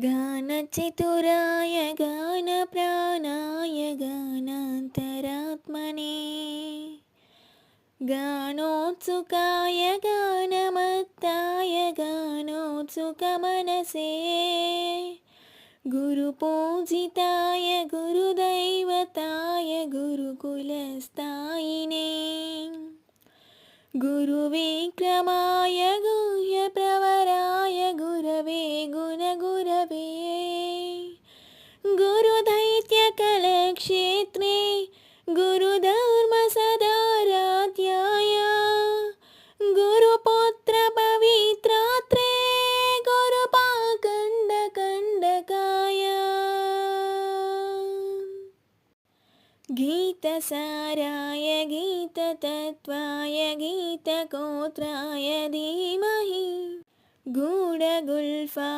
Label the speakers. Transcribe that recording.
Speaker 1: गानचतुराय गानप्राणाय गानान्तरात्मने गानोत्सुकाय गानमत्ताय गानोत्सुकमनसे गुरुपूजिताय गुरुदैवताय गुरुकुलस्थायिने गुरुविक्रमाय गुह्यप्रवराय गुरवे गुणगुरवे गुरुदैत्यकलक्षेत्रे गुरुधर्मसदाराध्याय गुरुपुत्रपवित्रात्रे गुरुपाखण्डकण्डकाय गीतसाराय गीततत्त्वाय गीतगोत्राय धीमहि गूढगुल्फाय